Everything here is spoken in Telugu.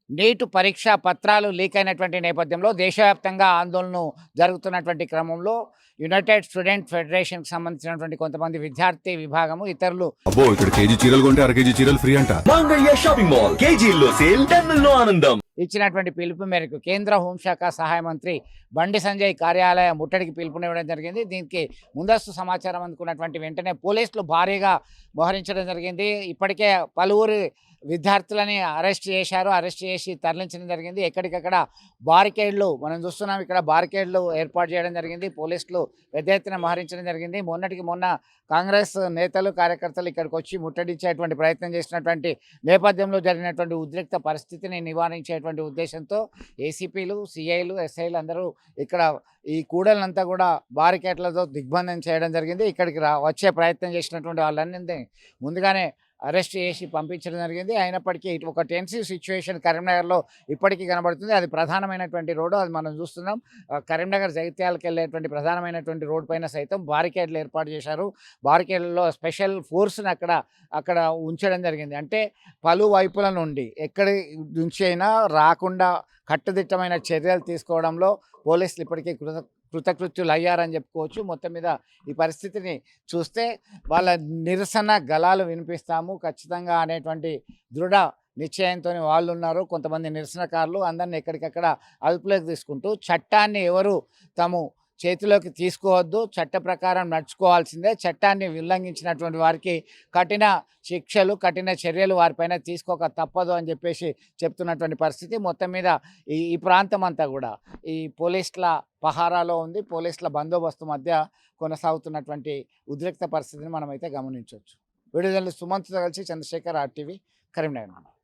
నీట్ పరీక్ష పత్రాలు లీక్ అయినటువంటి నేపథ్యంలో దేశవ్యాప్తంగా ఆందోళనలు జరుగుతున్నటువంటి క్రమంలో యునైటెడ్ స్టూడెంట్ ఫెడరేషన్కి సంబంధించినటువంటి కొంతమంది విద్యార్థి విభాగము ఇతరులు అబ్బో ఇక్కడ కేజీ చీరలు కొంటే అర కేజీ చీరలు ఫ్రీ అంట. మంగళ్య షాపింగ్ మాల్ కేజీల్లో సేల్ టన్నుల్లో ఆనందం. ఇచ్చినటువంటి పిలుపు మేరకు కేంద్ర హోంశాఖ సహాయ మంత్రి బండి సంజయ్ కార్యాలయ ముట్టడికి పిలుపునివ్వడం జరిగింది. దీనికి ముందస్తు సమాచారం అందుకున్నటువంటి వెంటనే పోలీసులు భారీగా మోహరించడం జరిగింది. ఇప్పటికే పలువురు విద్యార్థులని అరెస్ట్ చేశారు. అరెస్ట్ చేసి తరలించడం జరిగింది. ఎక్కడికక్కడ బారికేడ్లు మనం చూస్తున్నాం. ఇక్కడ బారికేడ్లు ఏర్పాటు చేయడం జరిగింది. పోలీసులు పెద్ద ఎత్తున మోహరించడం జరిగింది. మొన్నటికి మొన్న కాంగ్రెస్ నేతలు కార్యకర్తలు ఇక్కడికి వచ్చి ముట్టడించేటువంటి ప్రయత్నం చేసినటువంటి నేపథ్యంలో జరిగినటువంటి ఉద్రిక్త పరిస్థితిని నివారించేటువంటి ఉద్దేశంతో ఏసీపీలు, సిఐలు, ఎస్ఐలు అందరూ ఇక్కడ ఈ కూడలంతా కూడా బారికేట్లతో దిగ్బంధం చేయడం జరిగింది. ఇక్కడికి వచ్చే ప్రయత్నం చేసినటువంటి వాళ్ళన్నీ ముందుగానే అరెస్ట్ చేసి పంపించడం జరిగింది. అయినప్పటికీ ఒక టెన్సివ్ సిచ్యువేషన్ కరీంనగర్లో ఇప్పటికీ కనబడుతుంది. అది ప్రధానమైనటువంటి రోడ్డు, అది మనం చూస్తున్నాం. కరీంనగర్ జగిత్యాలకు వెళ్ళేటువంటి ప్రధానమైనటువంటి రోడ్డు పైన సైతం బారికేడ్లు ఏర్పాటు చేశారు. బారికేడ్లలో స్పెషల్ ఫోర్స్ని అక్కడ ఉంచడం జరిగింది. అంటే పలు వైపుల నుండి ఎక్కడి నుంచి అయినా రాకుండా కట్టుదిట్టమైన చర్యలు తీసుకోవడంలో పోలీసులు ఇప్పటికీ కృతకృత్యులు అయ్యారని చెప్పుకోవచ్చు. మొత్తం మీద ఈ పరిస్థితిని చూస్తే వాళ్ళ నిరసన గళాలు వినిపిస్తాము ఖచ్చితంగా అనేటువంటి దృఢ నిశ్చయంతో వాళ్ళు ఉన్నారు. కొంతమంది నిరసనకారులు అందరినీ ఎక్కడికక్కడ అదుపులోకి తీసుకుంటూ చట్టాన్ని ఎవరు తాము చేతిలోకి తీసుకోవద్దు, చట్ట ప్రకారం నడుచుకోవాల్సిందే, చట్టాన్ని ఉల్లంఘించినటువంటి వారికి కఠిన శిక్షలు, కఠిన చర్యలు వారిపైన తీసుకోక తప్పదు అని చెప్పేసి చెప్తున్నటువంటి పరిస్థితి. మొత్తం మీద ఈ ప్రాంతం అంతా కూడా ఈ పోలీసుల పహారాలో ఉంది. పోలీసుల బందోబస్తు మధ్య కొనసాగుతున్నటువంటి ఉద్రిక్త పరిస్థితిని మనమైతే గమనించవచ్చు. వీడియో జర్నలిస్ట్ సుమంత్తో కలిసి చంద్రశేఖర్, RTV, కరీంనగర్.